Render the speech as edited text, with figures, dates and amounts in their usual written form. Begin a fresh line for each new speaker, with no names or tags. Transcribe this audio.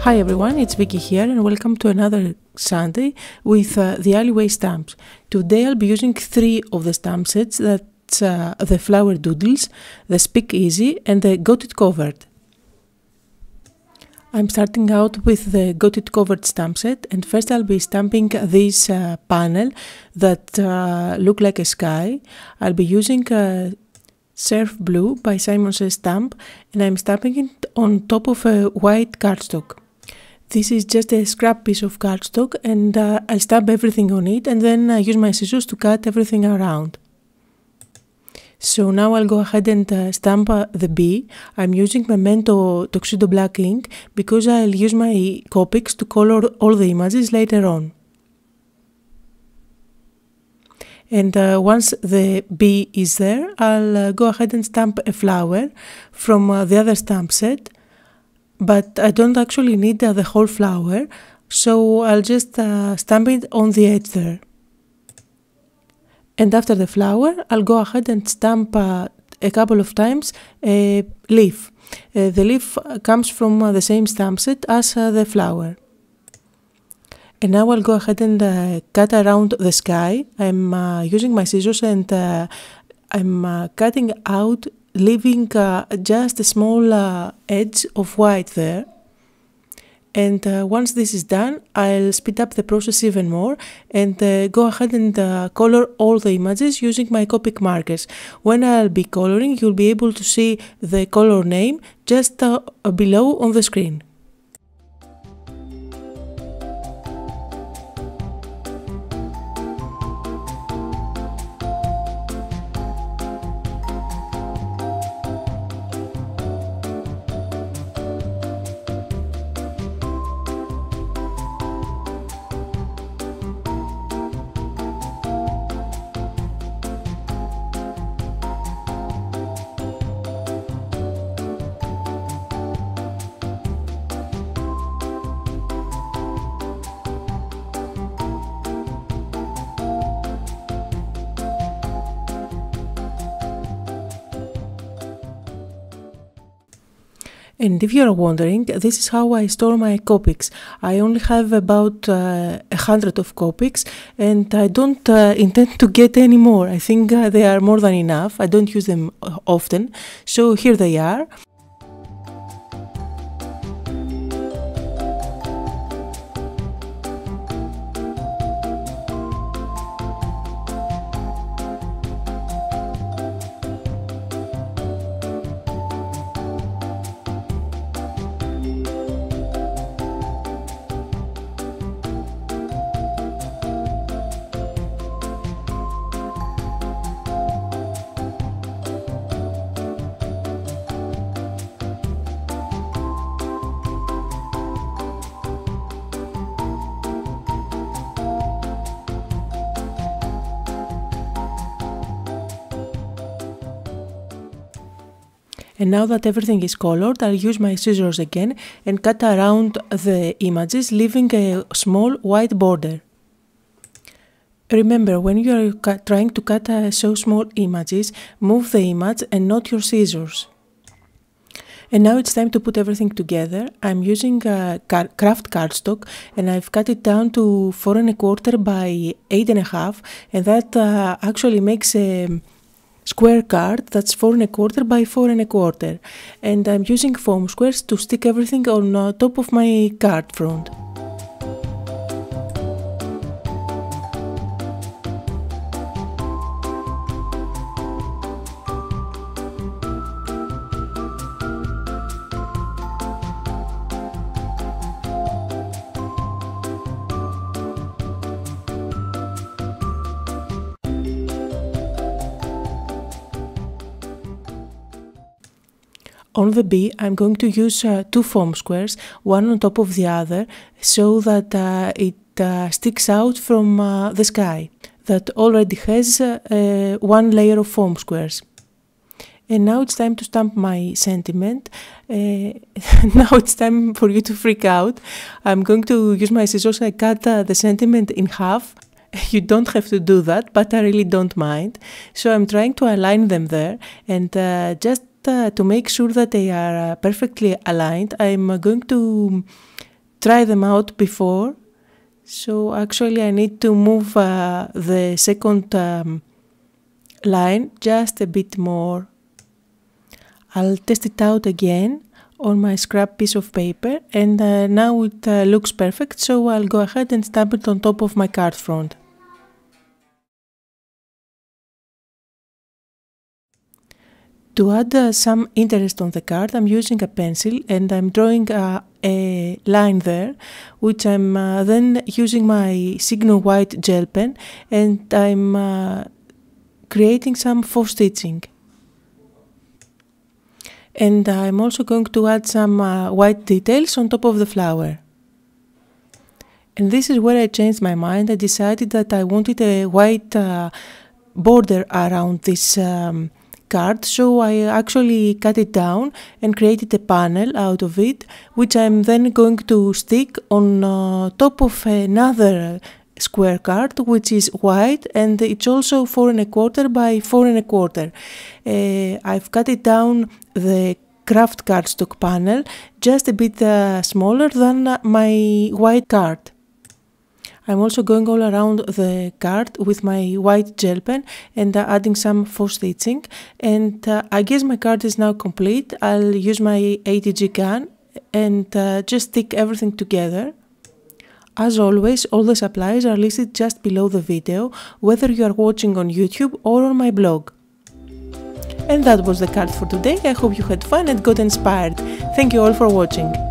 Hi everyone, it's Vicky here and welcome to another Sunday with the Alleyway stamps. Today I'll be using three of the stamp sets, that's the Flower Doodles, the Speak Easy and the Got It Covered. I'm starting out with the Got It Covered stamp set, and first I'll be stamping this panel that look like a sky. I'll be using Surf Blue by Simon Says Stamp, and I'm stamping it on top of a white cardstock. This is just a scrap piece of cardstock, and I stamp everything on it and then I use my scissors to cut everything around. So now I'll go ahead and stamp the bee. I'm using Memento Tuxedo Black ink because I'll use my Copics to color all the images later on. And once the bee is there, I'll go ahead and stamp a flower from the other stamp set. But I don't actually need the whole flower, so I'll just stamp it on the edge there. And after the flower, I'll go ahead and stamp a couple of times a leaf. The leaf comes from the same stamp set as the flower. And now I'll go ahead and cut around the sky. I'm using my scissors and I'm cutting out, leaving just a small edge of white there. And once this is done, I'll speed up the process even more and go ahead and color all the images using my Copic markers. When I'll be coloring, you'll be able to see the color name just below on the screen. And if you're wondering, this is how I store my Copics. I only have about 100 of Copics and I don't intend to get any more. I think they are more than enough. I don't use them often, so here they are. And now that everything is colored, I'll use my scissors again and cut around the images, leaving a small white border. Remember, when you are trying to cut so small images, move the image and not your scissors. And now it's time to put everything together. I'm using craft cardstock and I've cut it down to 4 1/4 by 8 1/2, and that actually makes a square card that's 4 1/4 by 4 1/4, and I'm using foam squares to stick everything on top of my card front. On the bee, I'm going to use two foam squares, one on top of the other, so that it sticks out from the sky that already has one layer of foam squares. And now it's time to stamp my sentiment. Now it's time for you to freak out. I'm going to use my scissors. I cut the sentiment in half. You don't have to do that, but I really don't mind. So I'm trying to align them there, and just to make sure that they are perfectly aligned, I'm going to try them out before. So actually I need to move the second line just a bit more. I'll test it out again on my scrap piece of paper, and now it looks perfect, so I'll go ahead and stamp it on top of my card front. To add some interest on the card, I'm using a pencil and I'm drawing a line there, which I'm then using my Signo white gel pen, and I'm creating some faux stitching. And I'm also going to add some white details on top of the flower. And this is where I changed my mind. I decided that I wanted a white border around this card, so I actually cut it down and created a panel out of it, which I'm then going to stick on top of another square card, which is white, and it's also 4 1/4 by 4 1/4. I've cut it down the craft cardstock panel just a bit smaller than my white card. I'm also going all around the card with my white gel pen and adding some faux stitching, and I guess my card is now complete. I'll use my ATG gun and just stick everything together. As always, all the supplies are listed just below the video, whether you are watching on YouTube or on my blog. And that was the card for today. I hope you had fun and got inspired. Thank you all for watching.